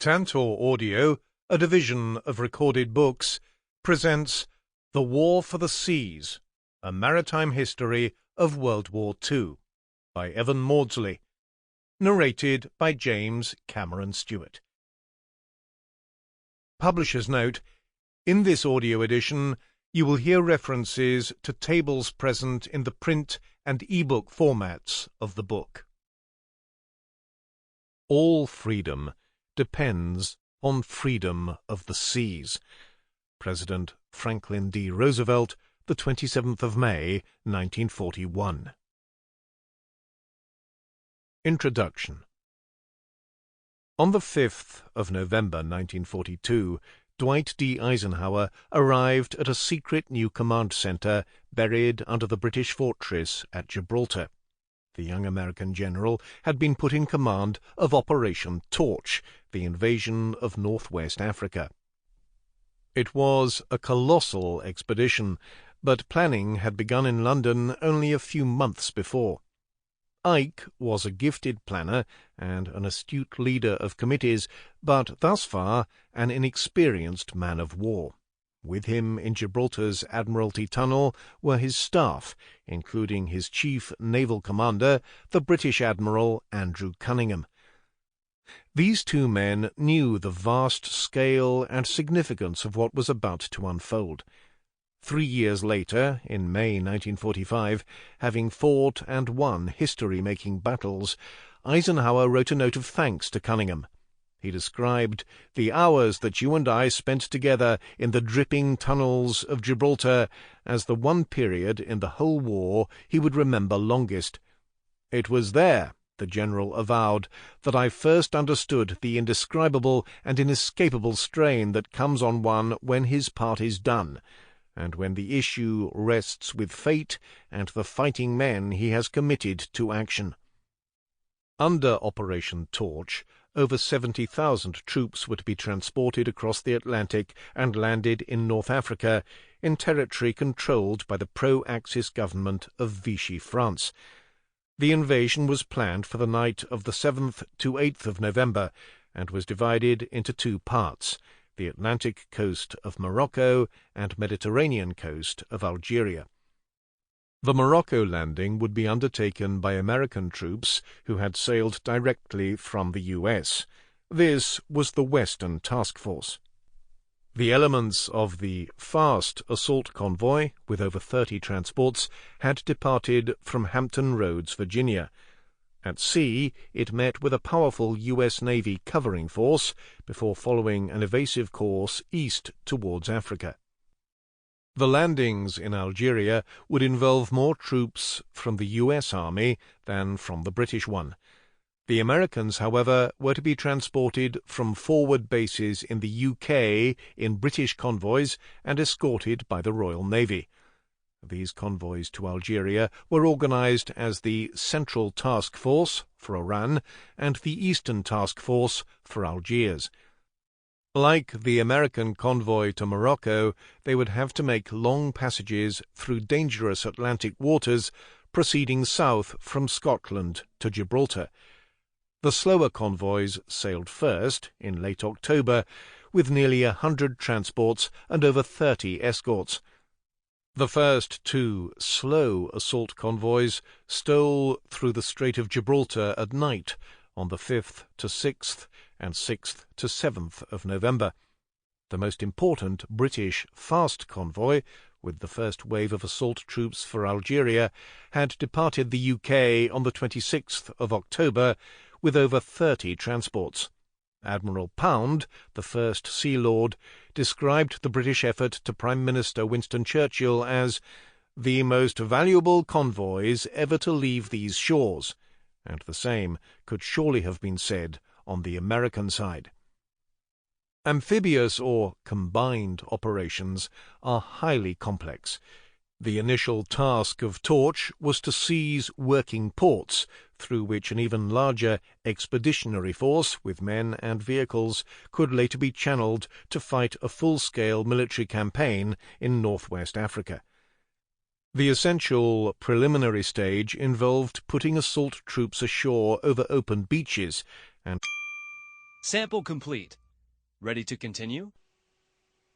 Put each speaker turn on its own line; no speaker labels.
Tantor Audio, a division of Recorded Books, presents The War for the Seas, A Maritime History of World War II, by Evan Mawdsley, narrated by James Cameron Stewart. Publisher's note: in this audio edition, you will hear references to tables present in the print and e-book formats of the book. All freedom depends on freedom of the seas. President Franklin D. Roosevelt, the 27th of May, 1941. Introduction. On the 5th of November 1942, Dwight D. Eisenhower arrived at a secret new command center buried under the British fortress at Gibraltar. The young American general had been put in command of Operation Torch, the invasion of northwest Africa. It was a colossal expedition, but planning had begun in London only a few months before. Ike was a gifted planner and an astute leader of committees, but thus far an inexperienced man of war. With him in Gibraltar's Admiralty Tunnel were his staff, including his chief naval commander, the British Admiral Andrew Cunningham. These two men knew the vast scale and significance of what was about to unfold. 3 years later, in May 1945, having fought and won history-making battles, Eisenhower wrote a note of thanks to Cunningham. He described the hours that you and I spent together in the dripping tunnels of Gibraltar as the one period in the whole war he would remember longest. It was there, the general avowed, that I first understood the indescribable and inescapable strain that comes on one when his part is done, and when the issue rests with fate and the fighting men he has committed to action. Under Operation Torch, over 70,000 troops were to be transported across the Atlantic and landed in North Africa, in territory controlled by the pro-Axis government of Vichy France. The invasion was planned for the night of the 7th to 8th of November, and was divided into two parts: the Atlantic coast of Morocco and Mediterranean coast of Algeria. The Morocco landing would be undertaken by American troops who had sailed directly from the U.S. This was the Western Task Force. The elements of the fast assault convoy, with over 30 transports, had departed from Hampton Roads, Virginia. At sea, it met with a powerful U.S. Navy covering force before following an evasive course east towards Africa. The landings in Algeria would involve more troops from the U.S. Army than from the British one. The Americans, however, were to be transported from forward bases in the UK in British convoys and escorted by the Royal Navy. These convoys to Algeria were organized as the Central Task Force for Oran and the Eastern Task Force for Algiers. Like the American convoy to Morocco, they would have to make long passages through dangerous Atlantic waters, proceeding south from Scotland to Gibraltar. The slower convoys sailed first, in late October, with nearly 100 transports and over 30 escorts. The first two slow assault convoys stole through the Strait of Gibraltar at night on the 5th to 6th and 6th to 7th of November. The most important British fast convoy, with the first wave of assault troops for Algeria, had departed the UK on the 26th of October with over 30 transports. Admiral Pound, the first Sea Lord, described the British effort to Prime Minister Winston Churchill as the most valuable convoys ever to leave these shores, and the same could surely have been said on the American side. Amphibious or combined operations are highly complex. The initial task of Torch was to seize working ports, through which an even larger expeditionary force with men and vehicles could later be channeled to fight a full-scale military campaign in northwest Africa. The essential preliminary stage involved putting assault troops ashore over open beaches and
Sample complete. Ready to continue?